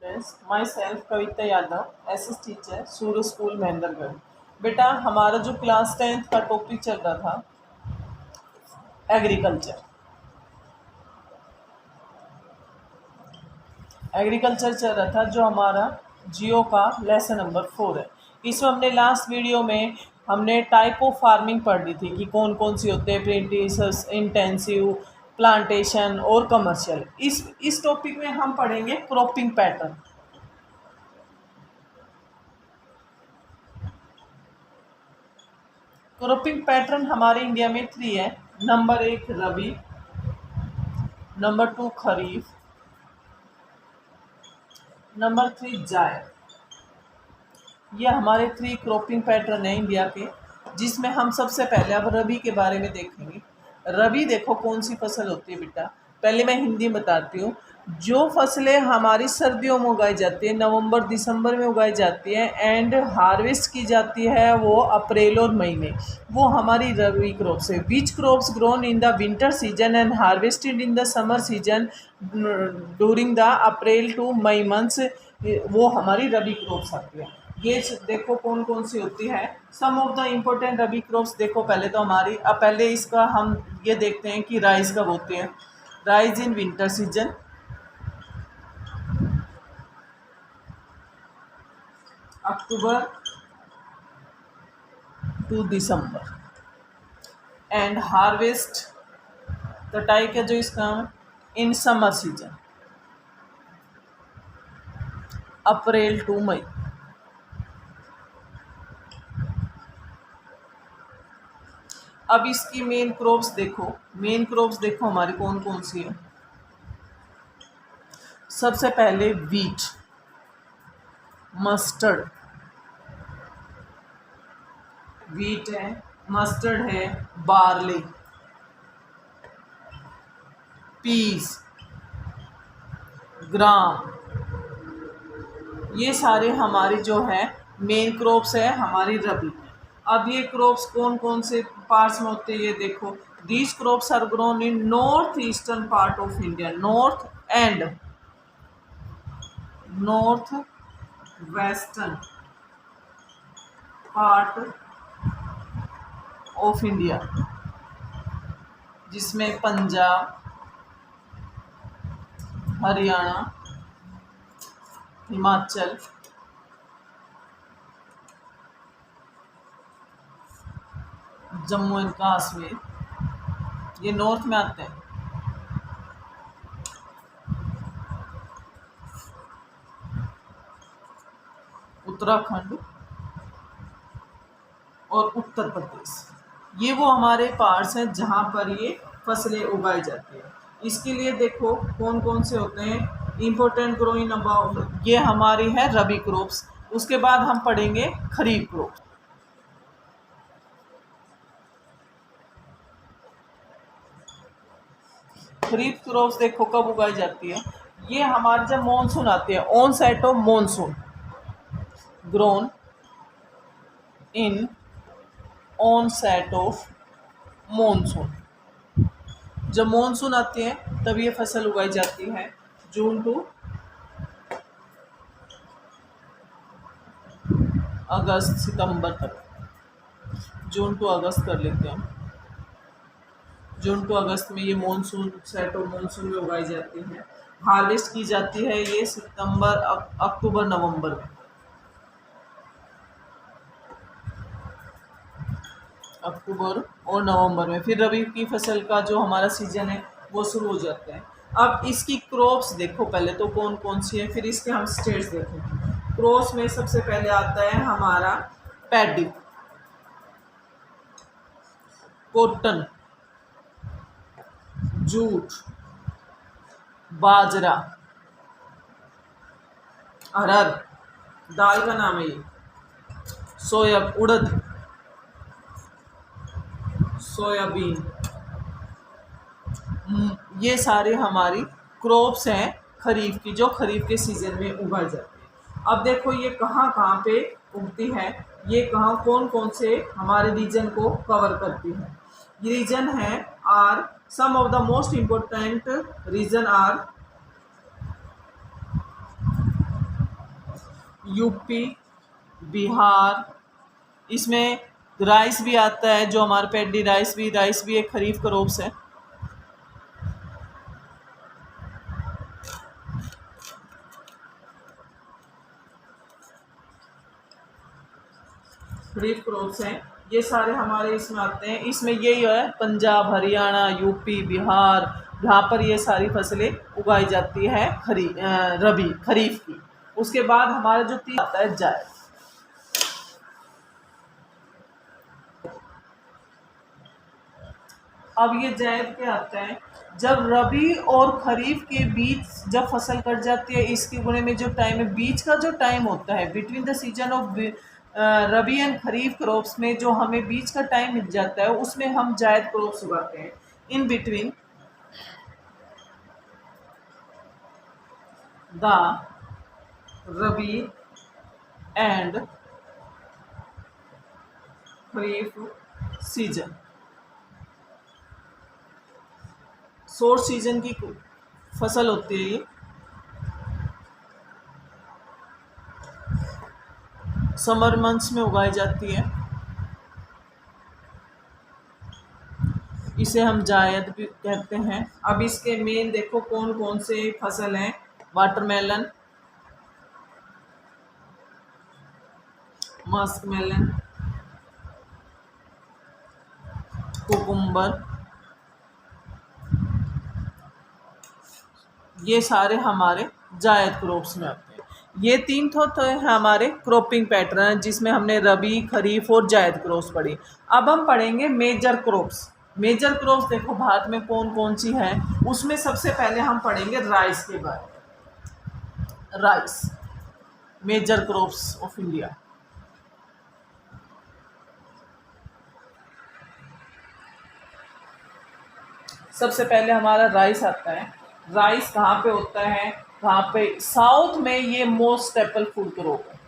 Students, my self Kavita Yadav, SS teacher, Surya school Mahendragarh. बेटा, हमारा जो क्लास 10th का टॉपिक चल रहा था एग्रीकल्चर चल रहा था, जो हमारा जियो का लेसन नंबर 4 है। इसमें हमने लास्ट वीडियो में हमने टाइप ऑफ फार्मिंग पढ़ ली थी कि कौन कौन सी होते हैं, प्रिंटिव, इंटेंसिव, प्लांटेशन और कमर्शियल। इस टॉपिक में हम पढ़ेंगे क्रॉपिंग पैटर्न। क्रॉपिंग पैटर्न हमारे इंडिया में 3 है। नंबर 1 रबी, नंबर 2 खरीफ, नंबर 3 जायद। ये हमारे 3 क्रॉपिंग पैटर्न है इंडिया के, जिसमें हम सबसे पहले अब रबी के बारे में देखेंगे। रबी देखो कौन सी फसल होती है बेटा। पहले मैं हिंदी बताती हूँ। जो फसलें हमारी सर्दियों में उगाई जाती है, नवंबर दिसंबर में उगाई जाती है एंड हार्वेस्ट की जाती है वो अप्रैल और मई में, वो हमारी रबी क्रॉप्स है। Which crops grown in the winter season and harvested in the summer season during the April to May months, वो हमारी रबी क्रॉप्स आती है। ये देखो कौन कौन सी होती है। Some of the important rabi crops देखो। पहले तो हमारी पहले इसका हम ये देखते हैं कि राइस कब होती है। Rice in winter season, October to December, and harvest कटाई का जो इसका in summer season, April to May. अब इसकी मेन क्रॉप्स देखो। मेन क्रॉप्स देखो हमारी कौन कौन सी है। सबसे पहले वीट, मस्टर्ड, वीट है, मस्टर्ड है, बार्ली, पीस, ग्राम, ये सारे हमारी जो है मेन क्रॉप्स है हमारी रबी। अब ये क्रॉप्स कौन कौन से पार्ट्स में होते हैं ये देखो। These crops are grown in north eastern part of India, north and north western part of India, जिसमें पंजाब, हरियाणा, हिमाचल, जम्मू एंड कश्मीर, ये नॉर्थ में आते हैं। उत्तराखंड और उत्तर प्रदेश, ये वो हमारे पार्ट्स हैं जहाँ पर ये फसलें उगाई जाती है। इसके लिए देखो कौन कौन से होते हैं इम्पोर्टेंट ग्रोइंग अबाउट, ये हमारी है रबी क्रॉप्स। उसके बाद हम पढ़ेंगे खरीफ क्रॉप्स। खरीफ क्रॉप्स देखो कब उगाई जाती है। ये हमारे जब मॉनसून आती है, on set of monsoon, grown in on set of monsoon. जब मॉनसून आती है तब ये फसल उगाई जाती है, जून टू अगस्त, सितंबर तक। जून टू अगस्त कर लेते हैं। जून टू अगस्त में ये मॉनसून सेट ऑफ मॉनसून में उगाई जाती है। हार्वेस्ट की जाती है ये सितंबर, अक्टूबर, नवंबर में। अक्टूबर और नवंबर में फिर रबी की फसल का जो हमारा सीजन है वो शुरू हो जाता है। अब इसकी क्रॉप्स देखो पहले तो कौन कौन सी है, फिर इसके हम स्टेट्स देखें। क्रॉप्स में सबसे पहले आता है हमारा पैडी, कॉटन, जूट, बाजरा, अरहर, दाल का नाम है ये, सोया, उड़द, सोयाबीन, ये सारे हमारी क्रॉप्स हैं खरीफ की, जो खरीफ के सीजन में उगाई जाती है। अब देखो ये कहाँ कहाँ पे उगती है, ये कहाँ कौन कौन से हमारे रीजन को कवर करती है। ये रीजन है are some of the most important region are UP, Bihar, इसमें राइस भी आता है, जो हमारे पैडी राइस भी एक खरीफ क्रॉप्स है। खरीफ क्रॉप्स हैं, ये सारे हमारे इसमें आते हैं। इसमें यही है पंजाब, हरियाणा, यूपी, बिहार, यहाँ पर ये सारी फसलें उगाई जाती है रबी खरीफ की। उसके बाद हमारा जो तीन आता है जायद। अब ये जायद क्या आता है, जब रबी और खरीफ के बीच जब फसल कट जाती है, इसके गुणे में जो टाइम है, बीच का जो टाइम होता है between the season of rabi and kharif crops में, जो हमें बीच का टाइम मिल जाता है, उसमें हम जायद क्रॉप्स उगाते हैं। In between the rabi and kharif season, short season की फसल होती है ये। समर मंथ्स में उगाई जाती है। इसे हम जायद भी कहते हैं। अब इसके मेन देखो कौन कौन से फसल हैं। वाटरमेलन, मस्कमेलन, कुकुम्बर, ये सारे हमारे जायद क्रॉप्स में आते हैं। ये तीन तो है हमारे क्रॉपिंग पैटर्न, जिसमें हमने रबी, खरीफ और जायद क्रॉप्स पढ़ी। अब हम पढ़ेंगे मेजर क्रॉप्स। मेजर क्रॉप्स देखो भारत में कौन कौन सी है, उसमें सबसे पहले हम पढ़ेंगे राइस के बारे में। Rice major crops of India. सबसे पहले हमारा राइस आता है। राइस कहाँ पे होता है, कहाँ पे, साउथ में ये मोस्ट स्टेपल फूड क्रॉप है।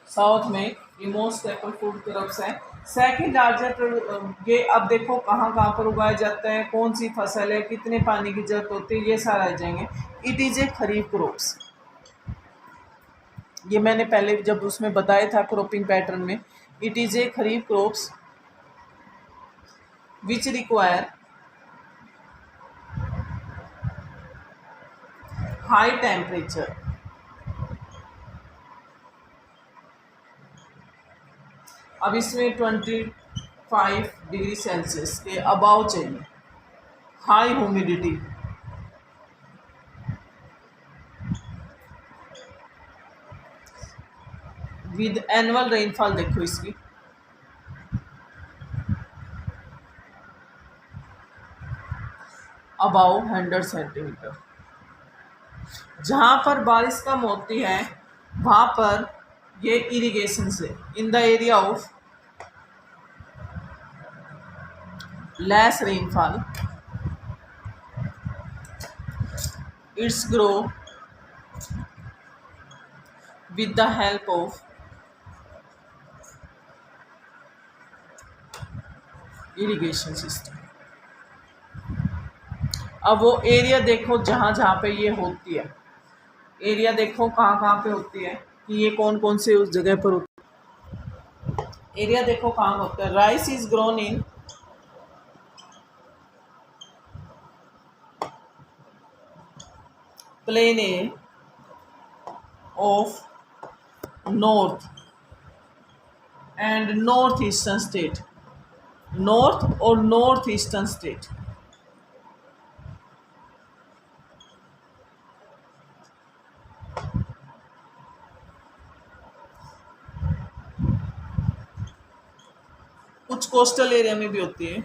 साउथ में ये मोस्ट स्टेपल फूड क्रॉप्स है। सेकंड लार्जेस्ट, ये अब देखो कहाँ कहाँ पर उगाया जाता है, कौन सी फसल है, कितने पानी की जरूरत होती है, ये सारा आ जाएंगे। It is a kharif crops. ये मैंने पहले जब उसमें बताया था क्रॉपिंग पैटर्न में, it is a kharif crops which require high temperature, अब इसमें 25 डिग्री सेल्सियस के अबाव चाहिए, high humidity, with annual rainfall देखो इसकी अबाउ 100 सेंटीमीटर। जहाँ पर बारिश कम होती है वहाँ पर ये इरिगेशन से, in the area of less rainfall it's grow with the help of irrigation system. अब वो एरिया देखो जहाँ जहाँ पे ये होती है, एरिया देखो कहाँ कहाँ पे होती है, कि ये कौन कौन से उस जगह पर होती है। एरिया देखो कहाँ होता है। Rice is grown in plain a of north and north eastern state, north और नॉर्थ ईस्टर्न स्टेट। कुछ कोस्टल एरिया में भी होती है।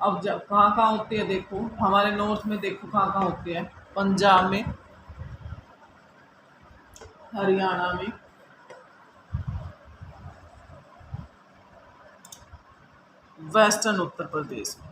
अब जब कहाँ कहाँ होती है देखो, हमारे नॉर्थ में देखो कहाँ कहाँ होती है, पंजाब में, हरियाणा में, वेस्टर्न उत्तर प्रदेश में।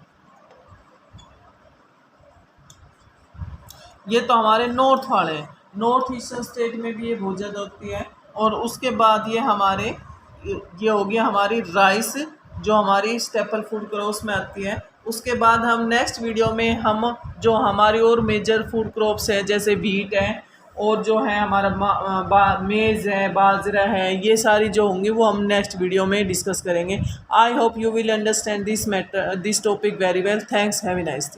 ये तो हमारे नॉर्थ वाले हैं। नॉर्थ ईस्टर्न स्टेट में भी ये बहुत ज़्यादा होती है, और उसके बाद ये हो गया हमारी राइस, जो हमारी स्टेपल फूड क्रॉप्स में आती है। उसके बाद हम नेक्स्ट वीडियो में हम जो हमारी और मेजर फूड क्रॉप्स है जैसे वीट है और जो है हमारा मेज़ है, बाजरा है, ये सारी जो होंगी वो हम नेक्स्ट वीडियो में डिस्कस करेंगे। I hope you will understand this topic very well. Thanks, have a nice day.